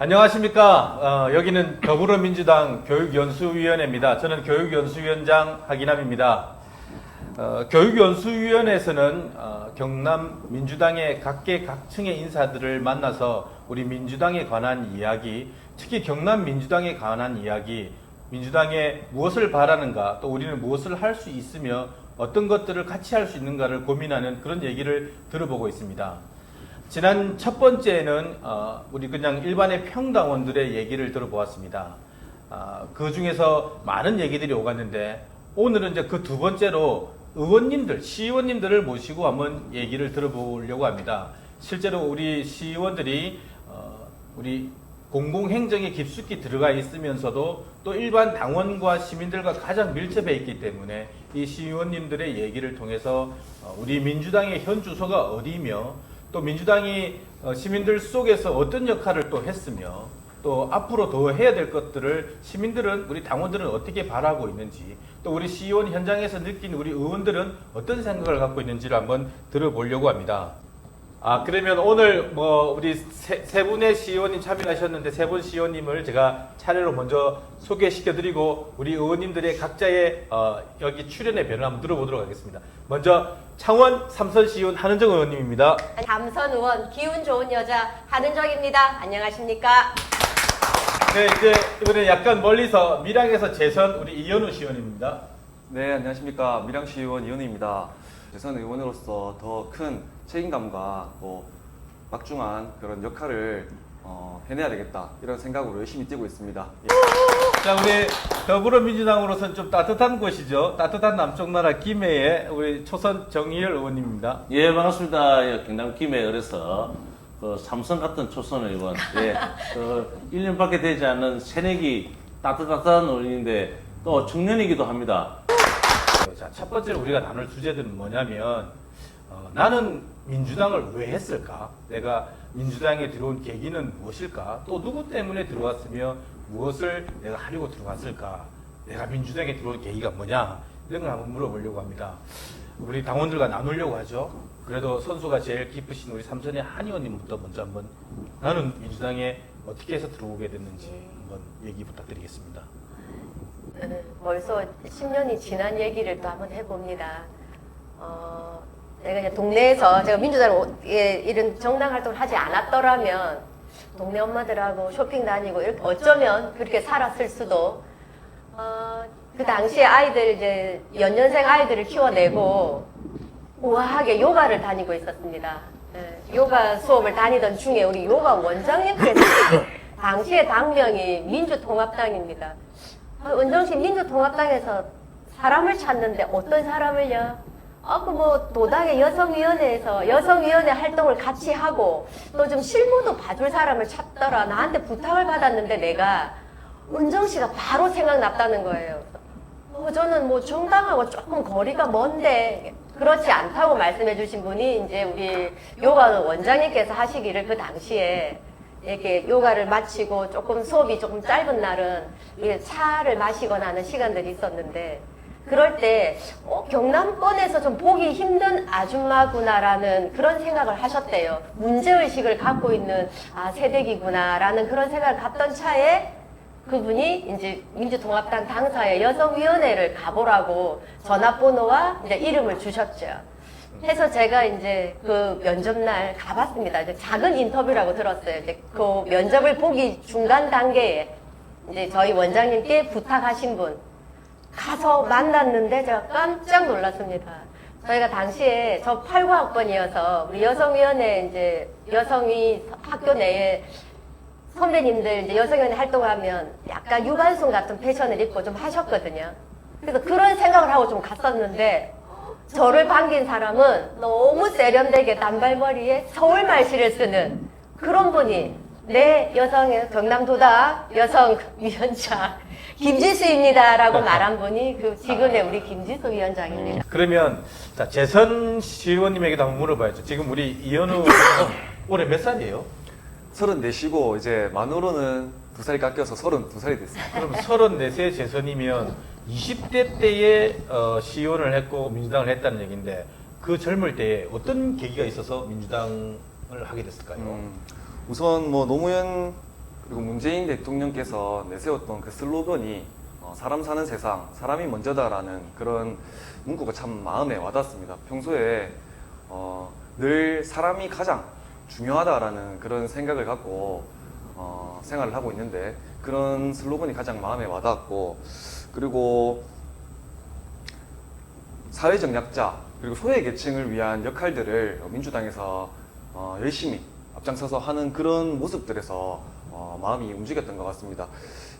안녕하십니까. 여기는 더불어민주당 교육연수위원회입니다. 저는 교육연수위원장 하기남입니다. 교육연수위원회에서는 경남 민주당의 각계각층의 인사들을 만나서 우리 민주당에 관한 이야기, 특히 경남 민주당에 관한 이야기, 민주당에 무엇을 바라는가, 또 우리는 무엇을 할 수 있으며 어떤 것들을 같이 할 수 있는가를 고민하는 그런 얘기를 들어보고 있습니다. 지난 첫 번째는 우리 그냥 일반의 평당원들의 얘기를 들어보았습니다. 그 중에서 많은 얘기들이 오갔는데 오늘은 이제 그 두 번째로 의원님들, 시의원님들을 모시고 한번 얘기를 들어보려고 합니다. 실제로 우리 시의원들이 우리 공공행정에 깊숙이 들어가 있으면서도 또 일반 당원과 시민들과 가장 밀접해 있기 때문에 이 시의원님들의 얘기를 통해서 우리 민주당의 현 주소가 어디며 또 민주당이 시민들 속에서 어떤 역할을 또 했으며 또 앞으로 더 해야 될 것들을 시민들은, 우리 당원들은 어떻게 바라고 있는지, 또 우리 시의원 현장에서 느낀 우리 의원들은 어떤 생각을 갖고 있는지를 한번 들어보려고 합니다. 그러면 오늘 우리 세 분의 시의원님 참여하셨는데 세 분 시의원님을 제가 차례로 먼저 소개시켜드리고 우리 의원님들의 각자의 여기 출연의 변을 한번 들어보도록 하겠습니다. 먼저 창원 삼선 시의원 한은정 의원님입니다. 삼선 의원 기운 좋은 여자 한은정입니다. 안녕하십니까? 네, 이제 이번에 약간 멀리서 밀양에서 재선 우리 이현우 시의원입니다. 네, 안녕하십니까. 밀양시 의원 이현우입니다. 재선 의원으로서 더 큰 책임감과 또 막중한 그런 역할을 해내야 되겠다 이런 생각으로 열심히 뛰고 있습니다. 자, 우리 더불어민주당으로서는 좀 따뜻한 곳이죠. 따뜻한 남쪽 나라 김해의 우리 초선 정의열 의원님입니다. 예, 반갑습니다. 경남 김해을에서 삼성 같은 초선 의원, 1년밖에 되지 않은 새내기 따뜻한 의원인데 또 청년이기도 합니다. 자, 첫 번째로 우리가 나눌 주제들은 뭐냐면 나는 민주당을 왜 했을까? 내가 민주당에 들어온 계기는 무엇일까? 또 누구 때문에 들어왔으며 무엇을 내가 하려고 들어왔을까? 내가 민주당에 들어온 계기가 뭐냐? 이런 걸 한번 물어보려고 합니다. 우리 당원들과 나누려고 하죠. 그래도 선수가 제일 깊으신 우리 삼선의 한 의원님부터 먼저 한번 나는 민주당에 어떻게 해서 들어오게 됐는지 한번 얘기 부탁드리겠습니다. 벌써 10년이 지난 얘기를 또 한번 해봅니다. 내가 그냥 동네에서 제가 민주당 이런 정당 활동을 하지 않았더라면 동네 엄마들하고 쇼핑 다니고 이렇게 어쩌면 그렇게 살았을 수도. 그 당시에 아이들 이제 연년생 아이들을 키워내고 우아하게 요가를 다니고 있었습니다. 요가 수업을 다니던 중에 우리 요가 원장님께서 당시에 당명이 민주통합당입니다. 은정시 민주통합당에서 사람을 찾는데 어떤 사람을요? 도당의 여성위원회에서 여성위원회 활동을 같이 하고 또 좀 실무도 봐줄 사람을 찾더라. 나한테 부탁을 받았는데 내가 은정씨가 바로 생각났다는 거예요. 저는 정당하고 조금 거리가 먼데 그렇지 않다고 말씀해 주신 분이 이제 우리 요가 원장님께서 하시기를 그 당시에 이렇게 요가를 마치고 조금 수업이 조금 짧은 날은 차를 마시거나 하는 시간들이 있었는데 그럴 때 경남권에서 좀 보기 힘든 아줌마구나라는 그런 생각을 하셨대요. 문제의식을 갖고 있는 세대기구나라는 그런 생각을 갖던 차에 그분이 이제 민주통합당 당사의 여성위원회를 가보라고 전화번호와 이제 이름을 주셨죠. 해서 제가 이제 그 면접날 가봤습니다. 이제 작은 인터뷰라고 들었어요. 이제 그 면접을 보기 중간 단계에 이제 저희 원장님께 부탁하신 분 가서 만났는데 제가 깜짝 놀랐습니다. 저희가 당시에 저 89학번이어서 우리 여성위원회 이제 여성위 학교 내에 선배님들 이제 여성위원회 활동하면 약간 유관순 같은 패션을 입고 좀 하셨거든요. 그래서 그런 생각을 하고 좀 갔었는데 저를 반긴 사람은 너무 세련되게 단발머리에 서울말씨를 쓰는 그런 분이 여성의 경남도당 여성위원장 김지수입니다 라고 말한 분이 그 지금의 우리 김지수 위원장입니다. 그러면 자, 재선 시의원님에게도 한번 물어봐야죠. 지금 우리 이현우 올해 몇 살이에요? 34시고 이제 만으로는 2살이 깎여서 32살이 됐습니다. 그럼 34세 재선이면 20대 때에 시의원을 했고 민주당을 했다는 얘기인데 그 젊을 때에 어떤 계기가 있어서 민주당을 하게 됐을까요? 우선 노무현 그리고 문재인 대통령께서 내세웠던 그 슬로건이 사람 사는 세상, 사람이 먼저다라는 그런 문구가 참 마음에 와닿습니다. 평소에 늘 사람이 가장 중요하다라는 그런 생각을 갖고 생활을 하고 있는데 그런 슬로건이 가장 마음에 와닿았고, 그리고 사회적 약자 그리고 소외계층을 위한 역할들을 민주당에서 열심히 앞장서서 하는 그런 모습들에서 마음이 움직였던 것 같습니다.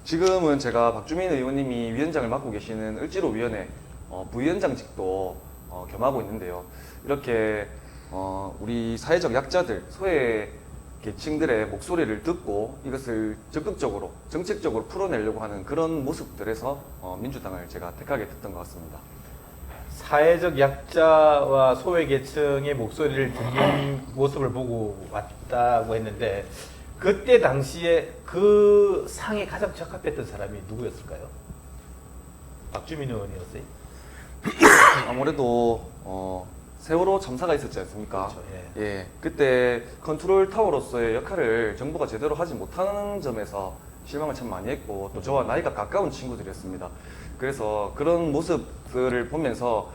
지금은 제가 박주민 의원님이 위원장을 맡고 계시는 을지로위원회 부위원장직도 겸하고 있는데요. 이렇게 우리 사회적 약자들, 소외 계층들의 목소리를 듣고 이것을 적극적으로, 정책적으로 풀어내려고 하는 그런 모습들에서 민주당을 제가 택하게 됐던 것 같습니다. 사회적 약자와 소외계층의 목소리를 들린 모습을 보고 왔다고 했는데 그때 당시에 그 상에 가장 적합했던 사람이 누구였을까요? 박주민 의원이었어요? 아무래도 세월호 참사가 있었지 않습니까? 그렇죠, 예, 그때 컨트롤 타워로서의 역할을 정부가 제대로 하지 못하는 점에서 실망을 참 많이 했고, 또 저와 나이가 가까운 친구들이었습니다. 그래서 그런 모습들을 보면서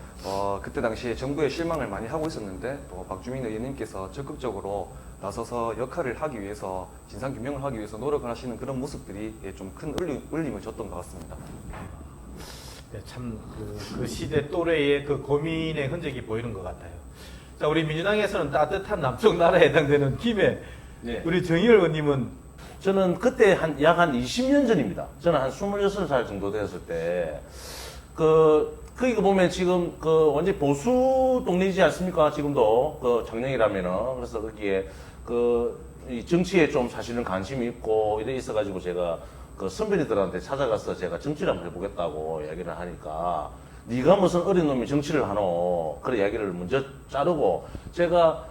그때 당시에 정부에 실망을 많이 하고 있었는데, 또 박주민 의원님께서 적극적으로 나서서 역할을 하기 위해서, 진상규명을 하기 위해서 노력을 하시는 그런 모습들이 좀 큰 울림을 줬던 것 같습니다. 네, 참 그 시대 또래의 그 고민의 흔적이 보이는 것 같아요. 자, 우리 민주당에서는 따뜻한 남쪽 나라에 해당되는 김해 네. 우리 정의열 의원님은 저는 그때 약 한 20년 전입니다. 저는 한 26살 정도 되었을 때, 거기 보면 지금 완전 보수 동네이지 않습니까? 지금도, 작년이라면은. 그래서 거기에, 이 정치에 좀 사실은 관심이 있고, 이래 있어가지고 제가 선배님들한테 찾아가서 제가 정치를 한번 해보겠다고 이야기를 하니까, 네가 무슨 어린 놈이 정치를 하노? 그런 이야기를 먼저 자르고, 제가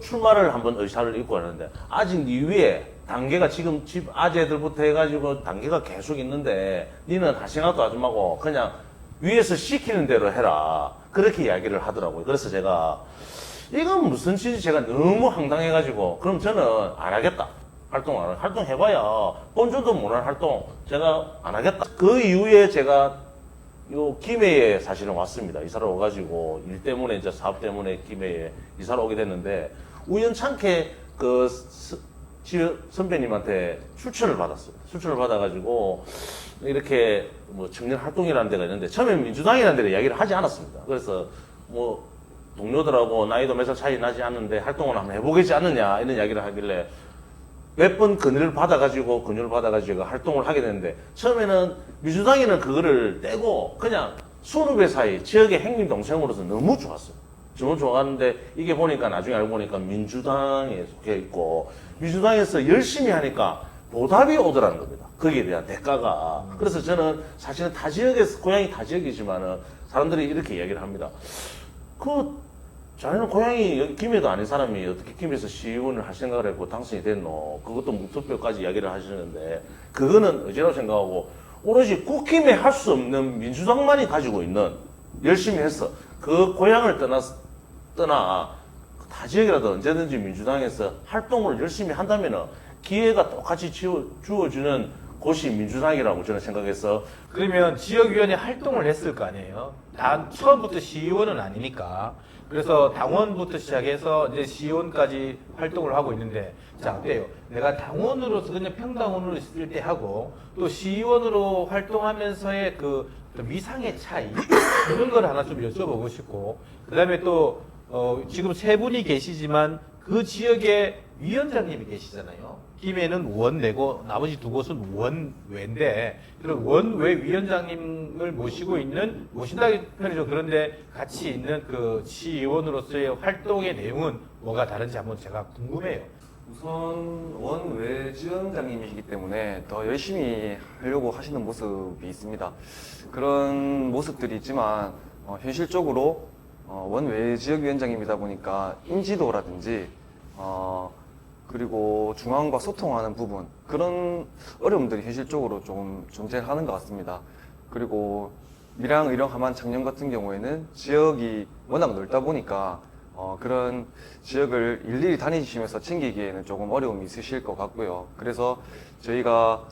출마를 한번 의사를 입고 하는데, 아직 네 위에 단계가 지금 집 아재들부터 해가지고 단계가 계속 있는데, 니는 할 생각도 하지 말고, 그냥 위에서 시키는 대로 해라. 그렇게 이야기를 하더라고요. 그래서 제가, 이건 무슨 짓이 제가 너무 황당해가지고, 그럼 저는 안 하겠다. 활동해봐야, 본전도 못한 활동, 제가 안 하겠다. 그 이후에 제가 요 김해에 사실은 왔습니다. 이사를 와가지고 일 때문에 이제 사업 때문에 김해에 이사를 오게 됐는데 우연찮게 선배님한테 추천을 받았어요. 추천을 받아가지고 이렇게 뭐 청년 활동이라는 데가 있는데 처음에 민주당이라는 데를 이야기를 하지 않았습니다. 그래서 뭐 동료들하고 나이도 몇 살 차이 나지 않는데 활동을 한번 해보겠지 않느냐 이런 이야기를 하길래 몇 번 권유를 받아가지고 활동을 하게 됐는데 처음에는 민주당에는 그거를 떼고 그냥 선후배 사이 지역의 행님 동생으로서 너무 좋았어요. 너무 좋았는데 이게 보니까 나중에 알고 보니까 민주당에 속해 있고 민주당에서 열심히 하니까 보답이 오더라는 겁니다. 거기에 대한 대가가. 그래서 저는 사실은 타 지역에서 고향이 타 지역이지만은 사람들이 이렇게 이야기를 합니다. 자네는 고향이 여기 김해도 아닌 사람이 어떻게 김해에서 시의원을 할 생각을 했고 당선이 됐노? 그것도 무투표까지 이야기를 하시는데 그거는 의지라고 생각하고 오로지 국힘에 할 수 없는 민주당만이 가지고 있는 열심히 해서 그 고향을 떠나 타 지역이라도 언제든지 민주당에서 활동을 열심히 한다면은 기회가 똑같이 주어주는 곳이 민주당이라고 저는 생각해서 그러면 지역위원회 활동을 했을 거 아니에요. 다 처음부터 시의원은 아니니까. 그래서 당원부터 시작해서 이제 시의원까지 활동을 하고 있는데, 자, 어때요? 내가 당원으로서 그냥 평당원으로 있을 때 하고, 또 시의원으로 활동하면서의 그 위상의 차이, 이런 걸 하나 좀 여쭤보고 싶고, 그 다음에 또, 지금 세 분이 계시지만 그 지역에 위원장님이 계시잖아요. 김해는 원내고 나머지 두 곳은 원외인데 그런 원외 위원장님을 모신다 편이죠. 그런데 같이 있는 그 시의원으로서의 활동의 내용은 뭐가 다른지 한번 제가 궁금해요. 우선 원외 지원장님이시기 때문에 더 열심히 하려고 하시는 모습이 있습니다. 그런 모습들이 있지만 현실적으로 원외 지역위원장님이다 보니까 인지도라든지 그리고 중앙과 소통하는 부분, 그런 어려움들이 현실적으로 좀 존재하는 것 같습니다. 그리고 밀양, 의령, 함안, 창녕 같은 경우에는 지역이 워낙 넓다 보니까 그런 지역을 일일이 다니시면서 챙기기에는 조금 어려움이 있으실 것 같고요. 그래서 저희가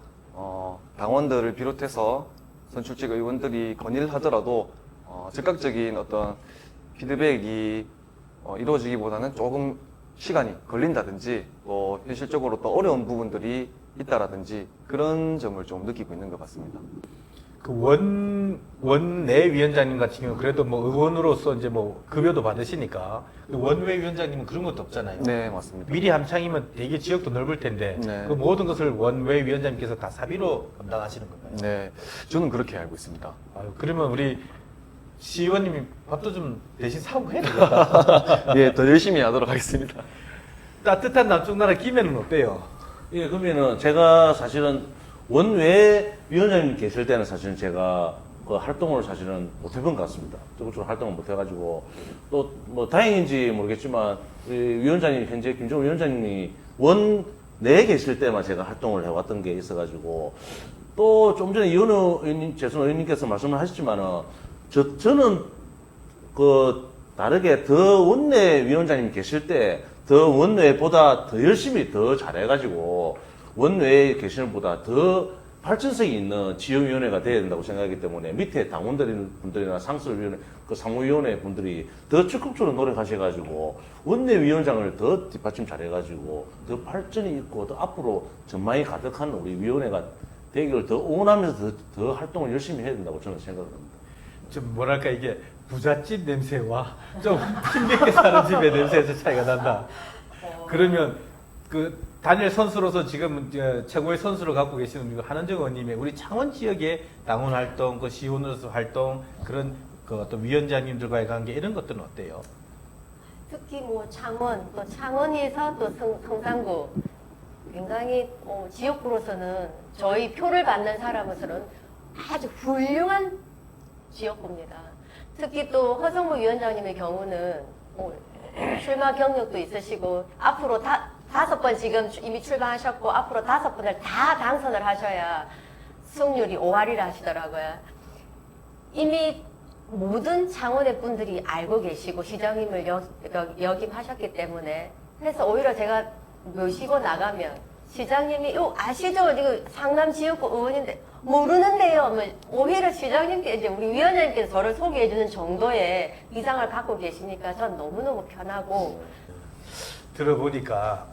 당원들을 비롯해서 선출직 의원들이 건의를 하더라도 즉각적인 어떤 피드백이 이루어지기보다는 조금 시간이 걸린다든지 또 현실적으로 또 어려운 부분들이 있다라든지 그런 점을 좀 느끼고 있는 것 같습니다. 그 원내 위원장님 같은 경우 그래도 뭐 의원으로서 이제 뭐 급여도 받으시니까 원외 위원장님은 그런 것도 없잖아요. 네, 맞습니다. 미리 한창이면 되게 지역도 넓을 텐데 네. 그 모든 것을 원외 위원장님께서 다 사비로 감당하시는 건가요? 네, 저는 그렇게 알고 있습니다. 아유, 그러면 우리 시의원님이 밥도 좀 대신 사고 해야 되겠다. 예, 더 열심히 하도록 하겠습니다. 따뜻한 남쪽 나라 김해는 어때요? 예, 그러면은 제가 사실은 원외 위원장님 계실 때는 사실은 제가 그 활동을 사실은 못 해본 것 같습니다. 적극적으로 활동을 못 해가지고 또 뭐 다행인지 모르겠지만 우리 위원장님 현재 김정은 위원장님이 원내에 계실 때만 제가 활동을 해왔던 게 있어가지고 또 좀 전에 이현우 의원님, 재선 의원님께서 말씀을 하셨지만은 저는 그 다르게 더 원내 위원장님 계실 때 더 원내보다 더 열심히 더 잘해가지고 원내에 계시는 보다 더 발전성이 있는 지역위원회가 돼야 된다고 생각하기 때문에 밑에 당원들이나 상설위원회, 그 상무위원회 분들이 더 적극적으로 노력하셔가지고 원내위원장을 더 뒷받침 잘해가지고 더 발전이 있고 더 앞으로 전망이 가득한 우리 위원회가 되기를 더 응원하면서 더 활동을 열심히 해야 된다고 저는 생각합니다. 좀 뭐랄까 이게 부잣집 냄새와 좀 힘겹게 사는 집의 냄새에서 차이가 난다. 그러면 그 단일 선수로서 지금 최고의 선수를 갖고 계시는 한은정 의원님의 우리 창원 지역의 당원 활동, 그 시의원으로서 활동, 그런 그 어떤 위원장님들과의 관계 이런 것들은 어때요? 특히 뭐 창원, 또 창원에서 또 성산구 굉장히 지역구로서는 저희 표를 받는 사람으로서는 아주 훌륭한 지역구입니다. 특히 또 허성무 위원장님의 경우는 출마 경력도 있으시고 앞으로 5번 지금 이미 출마하셨고 앞으로 5번을 다 당선을 하셔야 승률이 5할이라 하시더라고요. 이미 모든 창원의 분들이 알고 계시고 시장님을 역임하셨기 때문에 그래서 오히려 제가 모시고 나가면 시장님이 이거 아시죠? 이거 상남 지역구 의원인데 모르는데요. 뭐 오히려 시장님께 이제 우리 위원장님께서 저를 소개해주는 정도의 위상을 갖고 계시니까 전 너무너무 편하고 들어보니까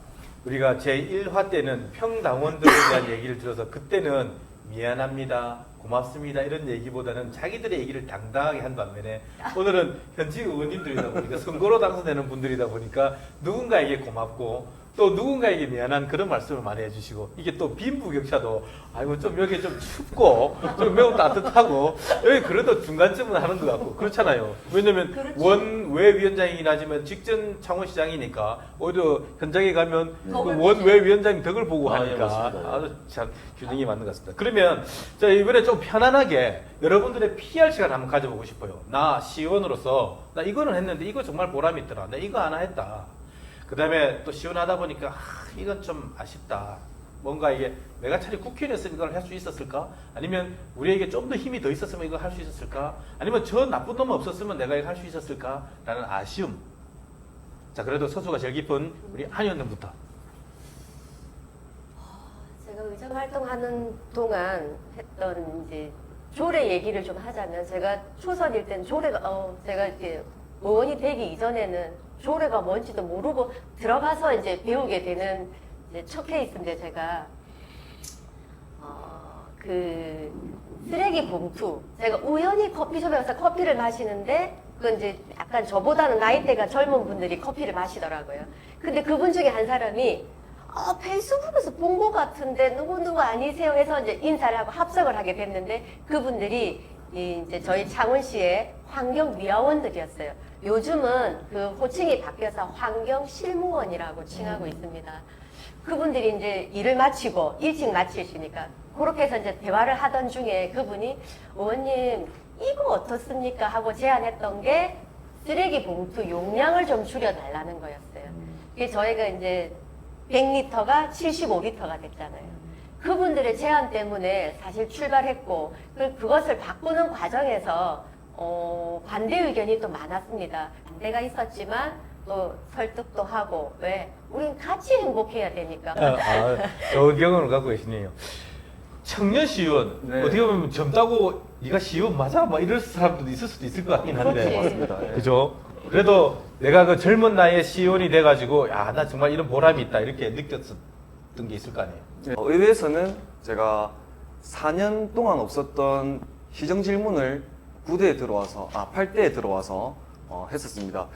우리가 제1화 때는 평당원들에 대한 얘기를 들어서 그때는 미안합니다, 고맙습니다 이런 얘기보다는 자기들의 얘기를 당당하게 한 반면에 오늘은 현직 의원님들이다 보니까 선거로 당선되는 분들이다 보니까 누군가에게 고맙고 또 누군가에게 미안한 그런 말씀을 많이 해주시고 이게 또 빈부격차도 아이고 좀 여기 좀 춥고 좀 매우 따뜻하고 여기 그래도 중간쯤은 하는 것 같고 그렇잖아요. 왜냐면 그렇죠. 원외 위원장이긴 하지만 직전 창원시장이니까 오히려 현장에 가면 그 덕을 원외 위원장님 덕을 보고 아, 예, 하니까 맞습니다. 아주 참 균형이 맞는 것 같습니다. 그러면 자 이번에 좀 편안하게 여러분들의 PR 시간 한번 가져보고 싶어요. 나 시의원으로서 나 이거는 했는데 이거 정말 보람이 있더라. 나 이거 하나 했다. 그 다음에 또 시원하다 보니까 이건 좀 아쉽다. 뭔가 이게 내가 차라리 국회의원이었으면 이걸 할 수 있었을까? 아니면 우리에게 좀 더 힘이 더 있었으면 이걸 할 수 있었을까? 아니면 저 나쁜 놈 없었으면 내가 이걸 할 수 있었을까? 라는 아쉬움. 자, 그래도 서수가 제일 깊은 우리 한 의원님부터. 제가 의정 활동하는 동안 했던 이제 조례 얘기를 좀 하자면 제가 초선일 때는 조례가 제가 이렇게 의원이 되기 이전에는 조례가 뭔지도 모르고 들어가서 이제 배우게 되는 이제 첫 케이스인데 제가 그 쓰레기 봉투 제가 우연히 커피숍에 가서 커피를 마시는데 그 이제 약간 저보다는 나이대가 젊은 분들이 커피를 마시더라고요. 근데 그분 중에 한 사람이 페이스북에서 본 것 같은데 누구 아니세요 해서 이제 인사를 하고 합석을 하게 됐는데 그분들이 이제 저희 창원시의 환경위화원들이었어요. 요즘은 그 호칭이 바뀌어서 환경실무원이라고 칭하고 있습니다. 그분들이 이제 일을 마치고 일찍 마치시니까 그렇게 해서 이제 대화를 하던 중에 그분이 의원님 이거 어떻습니까 하고 제안했던 게 쓰레기 봉투 용량을 좀 줄여달라는 거였어요. 그게 저희가 이제 100리터가 75리터가 됐잖아요. 그분들의 제안 때문에 사실 출발했고 그것을 바꾸는 과정에서 반대 의견이 또 많았습니다. 반대가 있었지만 또 설득도 하고 왜? 우린 같이 행복해야 되니까. 좋은 경험을 갖고 계시네요. 청년 시의원 네. 어떻게 보면 젊다고 네가 시의원 맞아? 막 이럴 사람도 있을 수도 있을 것 같긴 한데. 그렇지. 맞습니다. 예. 그죠? 그래도 내가 그 젊은 나이에 시의원이 돼가지고 야, 나 정말 이런 보람이 있다 이렇게 느꼈었던 게 있을 거 아니에요. 의회에서는 제가 4년 동안 없었던 시정 질문을 9대에 들어와서 8대에 들어와서 했었습니다.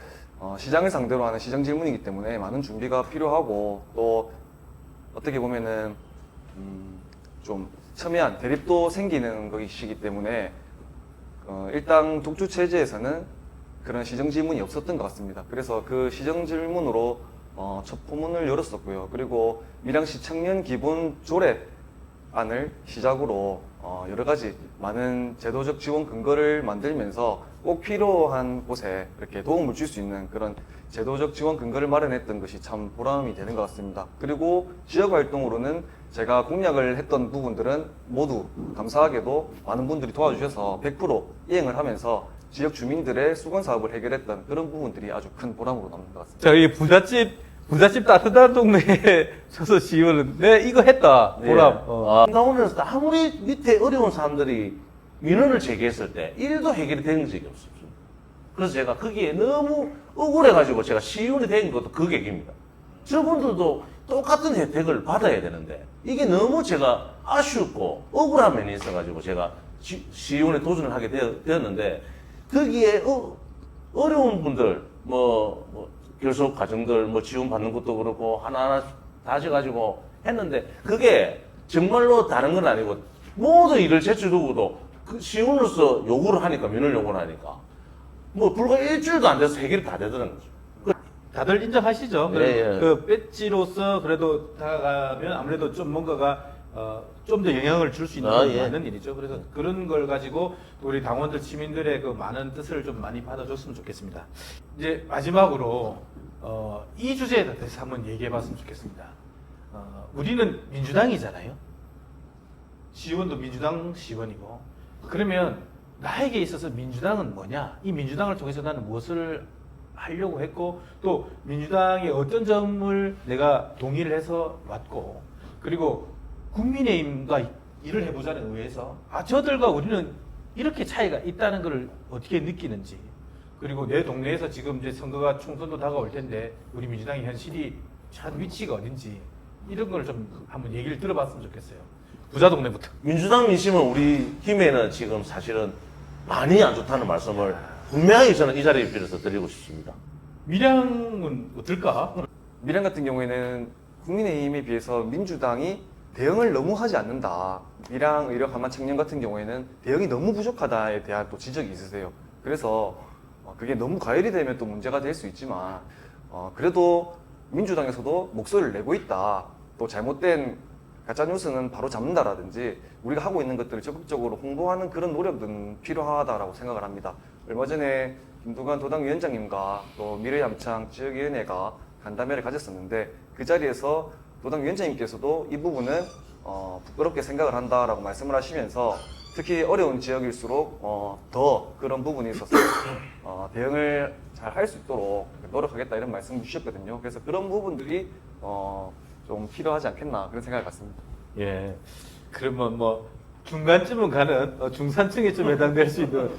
시장을 상대로 하는 시정 질문이기 때문에 많은 준비가 필요하고 또 어떻게 보면은 좀 첨예한 대립도 생기는 것이기 때문에 일단 독주 체제에서는 그런 시정 질문이 없었던 것 같습니다. 그래서 그 시정 질문으로 첫 포문을 열었었고요. 그리고 밀양시 청년 기본 조례안을 시작으로 여러 가지 많은 제도적 지원 근거를 만들면서 꼭 필요한 곳에 이렇게 도움을 줄 수 있는 그런 제도적 지원 근거를 마련했던 것이 참 보람이 되는 것 같습니다. 그리고 지역 활동으로는 제가 공약을 했던 부분들은 모두 감사하게도 많은 분들이 도와주셔서 100% 이행을 하면서 지역 주민들의 수건 사업을 해결했던 그런 부분들이 아주 큰 보람으로 남는 것 같습니다. 자, 이 부잣집 따뜻한 동네에 서서 시의원은 네 이거 했다 보람. 강원에서 아무리 밑에 어려운 사람들이 민원을 제기했을 때 일도 해결이 된 적이 없었습니다. 그래서 제가 거기에 너무 억울해가지고 제가 시의원이 된 것도 그 계기입니다. 저분들도 똑같은 혜택을 받아야 되는데 이게 너무 제가 아쉽고 억울한 면이 있어가지고 제가 시의원에 도전을 하게 되었는데 거기에 어려운 분들 교섭 과정들 지원 받는 것도 그렇고 하나하나 다 하셔가지고 했는데 그게 정말로 다른 건 아니고 모든 일을 제쳐두고도 그 시의원으로서 요구를 하니까 민원 요구를 하니까 불과 일주일도 안 돼서 해결이 다 되더라는 거죠. 다들 인정하시죠? 예. 그 배지로서 그래도 다가가면 아무래도 좀 뭔가가 좀 더 영향을 줄 수 있는 건 예. 맞는 일이죠. 그래서 그런 걸 가지고 우리 당원들 시민들의 그 많은 뜻을 좀 많이 받아줬으면 좋겠습니다. 이제 마지막으로 이 주제에 대해서 한번 얘기해봤으면 좋겠습니다. 우리는 민주당이잖아요. 시의원도 민주당 시의원이고 그러면 나에게 있어서 민주당은 뭐냐? 이 민주당을 통해서 나는 무엇을 하려고 했고 또 민주당의 어떤 점을 내가 동의를 해서 왔고 그리고 국민의힘과 일을 해보자는 의회에서 저들과 우리는 이렇게 차이가 있다는 것을 어떻게 느끼는지 그리고 내 동네에서 지금 이제 선거가 총선도 다가올 텐데 우리 민주당의 현실이 참 위치가 어딘지 이런 걸 좀 한번 얘기를 들어봤으면 좋겠어요. 부자 동네부터. 민주당 민심은 우리 힘에는 지금 사실은 많이 안 좋다는 말씀을 분명히 저는 이 자리에 빌어서 드리고 싶습니다. 밀양은 어떨까? 밀양 같은 경우에는 국민의힘에 비해서 민주당이 대응을 너무 하지 않는다. 밀양 의료 가만 청년 같은 경우에는 대응이 너무 부족하다에 대한 또 지적이 있으세요. 그래서 그게 너무 과열이 되면 또 문제가 될 수 있지만 그래도 민주당에서도 목소리를 내고 있다. 또 잘못된 가짜뉴스는 바로 잡는다라든지 우리가 하고 있는 것들을 적극적으로 홍보하는 그런 노력은 필요하다라고 생각을 합니다. 얼마 전에 김두관 도당위원장님과 또 미래함창 지역위원회가 간담회를 가졌었는데 그 자리에서 도당위원장님께서도 이 부분은 부끄럽게 생각을 한다라고 말씀을 하시면서 특히 어려운 지역일수록 더 그런 부분이 있어서 대응을 잘 할 수 있도록 노력하겠다 이런 말씀을 주셨거든요. 그래서 그런 부분들이 좀 필요하지 않겠나 그런 생각을 갖습니다. 예. 그러면 중간쯤은 가는 중산층에 좀 해당될 수 있는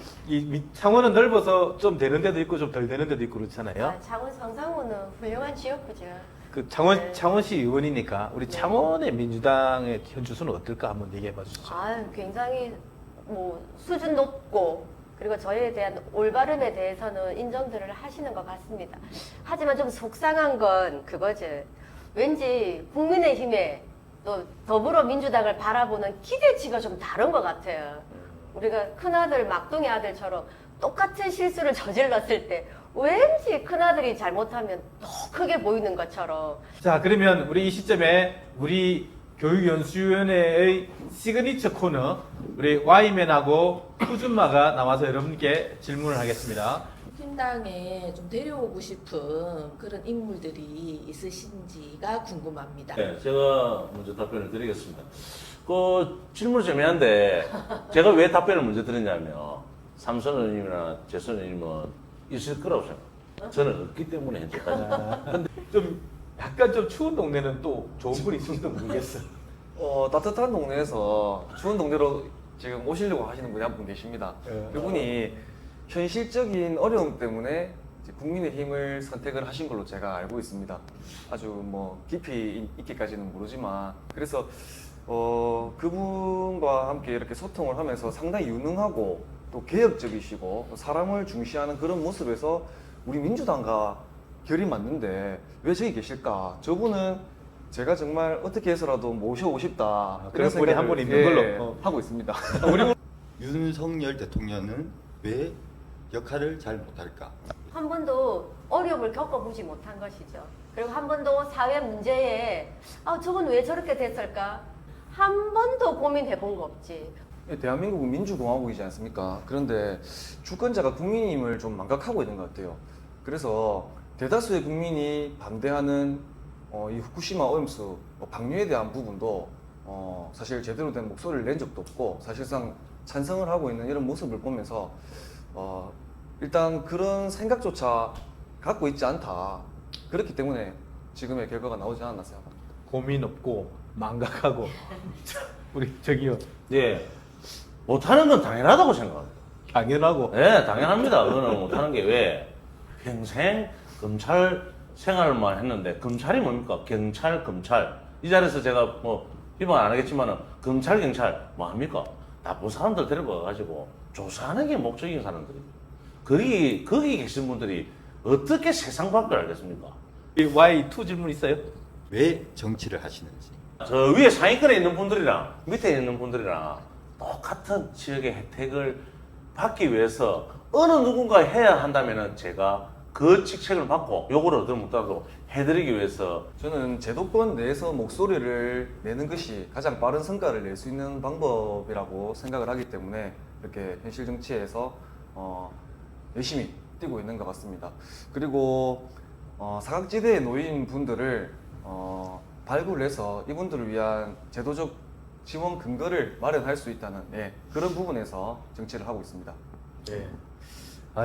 창원은 넓어서 좀 되는 데도 있고 좀 덜 되는 데도 있고 그렇잖아요. 창원 성상호는 훌륭한 지역구죠. 그 네. 창원시 의원이니까 우리 창원의 민주당의 현주소는 어떨까 한번 얘기해 봐 주시죠. 굉장히 수준 높고 그리고 저희에 대한 올바름에 대해서는 인정들을 하시는 것 같습니다. 하지만 좀 속상한 건 그거죠. 왠지 국민의힘에 또 더불어민주당을 바라보는 기대치가 좀 다른 것 같아요. 우리가 큰아들 막둥이 아들처럼 똑같은 실수를 저질렀을 때 왠지 큰아들이 잘못하면 더 크게 보이는 것처럼. 자, 그러면 우리 이 시점에 우리 교육연수위원회의 시그니처 코너 우리 Y맨하고 후준마가 나와서 여러분께 질문을 하겠습니다. 신당에 좀 데려오고 싶은 그런 인물들이 있으신지가 궁금합니다. 네, 제가 먼저 답변을 드리겠습니다. 그 질문 좀 애매한데 제가 왜 답변을 먼저 드렸냐면 삼선 의원님이나 재선 의원님은 있을 거라고 생각합니다. 저는 없기 때문에 현재까지. 근데 좀 약간 좀 추운 동네는 또 좋은 분이 있을지도 모르겠어. 따뜻한 동네에서 추운 동네로 지금 오시려고 하시는 분이 한 분 계십니다. 예. 그분이 현실적인 어려움 때문에 이제 국민의힘을 선택을 하신 걸로 제가 알고 있습니다. 아주 뭐 깊이 있기까지는 모르지만 그래서 그분과 함께 이렇게 소통을 하면서 상당히 유능하고 또 개혁적이시고 또 사람을 중시하는 그런 모습에서 우리 민주당과 결이 맞는데 왜 저기 계실까? 저분은 제가 정말 어떻게 해서라도 모셔오고 싶다. 그런 분이 한 분 있는 걸로. 하고 있습니다. 윤석열 대통령은 왜 역할을 잘 못할까? 한 번도 어려움을 겪어보지 못한 것이죠. 그리고 한 번도 사회 문제에 저건 왜 저렇게 됐을까? 한 번도 고민해 본 거 없지. 대한민국은 민주공화국이지 않습니까? 그런데 주권자가 국민임을 좀 망각하고 있는 것 같아요. 그래서 대다수의 국민이 반대하는 이 후쿠시마 오염수 방류에 대한 부분도 사실 제대로 된 목소리를 낸 적도 없고 사실상 찬성을 하고 있는 이런 모습을 보면서 일단 그런 생각조차 갖고 있지 않다. 그렇기 때문에 지금의 결과가 나오지 않았나 생각합니다. 고민 없고 망각하고 우리 저기요 예, 못하는 건 당연하다고 생각합니다. 당연하고 예, 당연합니다. 그거는 못하는 게 왜? 평생 검찰 생활만 했는데 검찰이 뭡니까? 경찰, 검찰. 이 자리에서 제가 뭐 비방 안 하겠지만은 검찰, 경찰 뭐 합니까? 나쁜 사람들 데리고 가가지고 조사하는 게 목적인 사람들입니다. 거기 계신 분들이 어떻게 세상 밖을 알겠습니까? 이 Y2 질문 있어요? 왜 정치를 하시는지? 저 위에 상위권에 있는 분들이랑 밑에 있는 분들이랑 똑같은 지역의 혜택을 받기 위해서 어느 누군가 해야 한다면은 제가 그 직책을 받고 요걸 얻으면 못하도 해드리기 위해서 저는 제도권 내에서 목소리를 내는 것이 가장 빠른 성과를 낼 수 있는 방법이라고 생각을 하기 때문에 이렇게 현실 정치에서 열심히 뛰고 있는 것 같습니다. 그리고 사각지대에 놓인 분들을 발굴해서 이분들을 위한 제도적 지원 근거를 마련할 수 있다는 그런 부분에서 정치를 하고 있습니다. 네.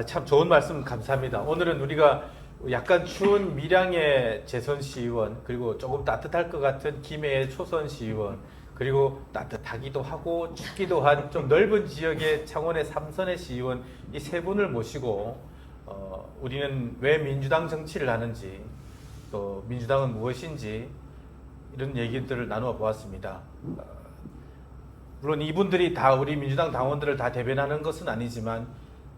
참 좋은 말씀 감사합니다. 오늘은 우리가 약간 추운 밀양의 재선 시의원, 그리고 조금 따뜻할 것 같은 김해의 초선 시의원, 그리고 따뜻하기도 하고 춥기도 한 좀 넓은 지역의 창원의 삼선의 시의원 이 세 분을 모시고 우리는 왜 민주당 정치를 하는지 또 민주당은 무엇인지 이런 얘기들을 나누어 보았습니다. 물론 이분들이 다 우리 민주당 당원들을 다 대변하는 것은 아니지만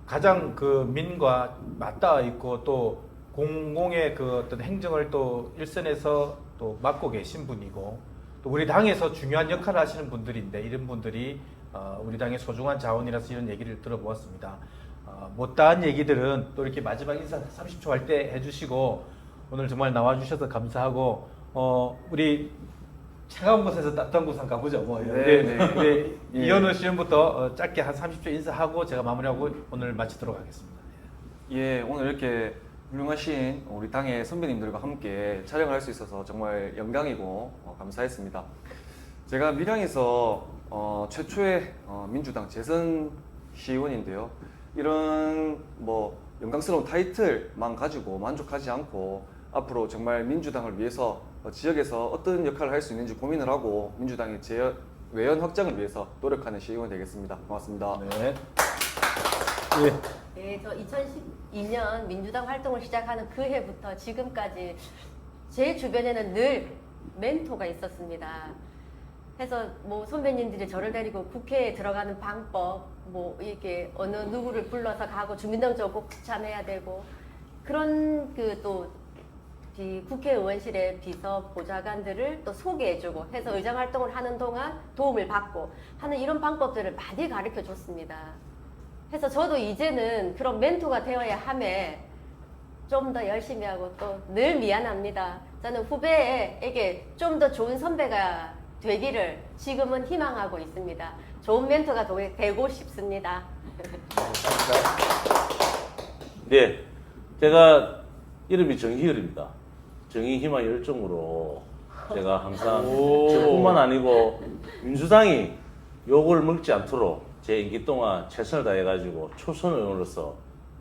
가장 그 민과 맞닿아 있고 또 공공의 그 어떤 행정을 또 일선에서 또 맡고 계신 분이고 또 우리 당에서 중요한 역할을 하시는 분들인데 이런 분들이 우리 당의 소중한 자원이라서 이런 얘기를 들어보았습니다. 못다한 얘기들은 또 이렇게 마지막 인사 30초 할 때 해주시고 오늘 정말 나와주셔서 감사하고 우리 차가운 곳에서 따뜻한 곳 한번 가보죠. 뭐. 네. 이현우 시연부터 짧게 한 30초 인사하고 제가 마무리하고 오늘 마치도록 하겠습니다. 예, 오늘 이렇게 훌륭하신 우리 당의 선배님들과 함께 촬영을 할 수 있어서 정말 영광이고 감사했습니다. 제가 밀양에서 최초의 민주당 재선 시의원인데요. 이런 뭐 영광스러운 타이틀만 가지고 만족하지 않고 앞으로 정말 민주당을 위해서 지역에서 어떤 역할을 할 수 있는지 고민을 하고 민주당의 외연 확장을 위해서 노력하는 시의원 되겠습니다. 고맙습니다. 네. 네, 저 2012년 민주당 활동을 시작하는 그 해부터 지금까지 제 주변에는 늘 멘토가 있었습니다. 해서 뭐 선배님들이 저를 데리고 국회에 들어가는 방법, 뭐 이렇게 어느 누구를 불러서 가고 주민등록 꼭 참여해야 되고 그런 또 국회의원실의 비서 보좌관들을 또 소개해주고 해서 의장 활동을 하는 동안 도움을 받고 하는 이런 방법들을 많이 가르쳐 줬습니다. 해서 저도 이제는 그런 멘토가 되어야 함에 좀 더 열심히 하고 또 늘 미안합니다. 저는 후배에게 좀 더 좋은 선배가 되기를 지금은 희망하고 있습니다. 좋은 멘토가 되고 싶습니다. 네, 제가 이름이 정희열입니다. 정의, 희망, 열정으로 제가 항상 저뿐만 아니고 민주당이 욕을 먹지 않도록 제 임기 동안 최선을 다해가지고 초선 의원으로서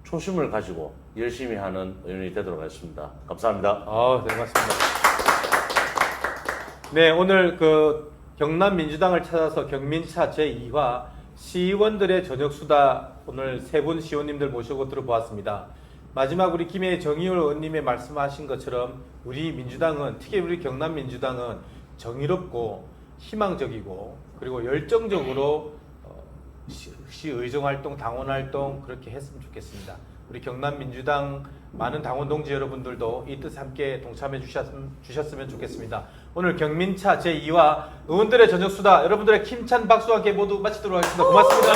초심을 가지고 열심히 하는 의원이 되도록 하겠습니다. 감사합니다. 네, 맞습니다. 네, 오늘 그 경남 민주당을 찾아서 경민차 제2화 시의원들의 저녁수다 오늘 세 분 시의원님들 모시고 들어보았습니다. 마지막 우리 김해 정의율 의원님의 말씀하신 것처럼 우리 민주당은, 특히 우리 경남 민주당은 정의롭고 희망적이고 그리고 열정적으로 시의정 활동, 당원 활동 그렇게 했으면 좋겠습니다. 우리 경남 민주당 많은 당원 동지 여러분들도 이 뜻 함께 동참해 주셨으면 좋겠습니다. 오늘 경민차 제2화 의원들의 저녁수다 여러분들의 힘찬 박수와 함께 모두 마치도록 하겠습니다. 고맙습니다.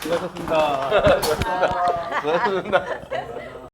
수고하셨습니다. 수고하셨습니다.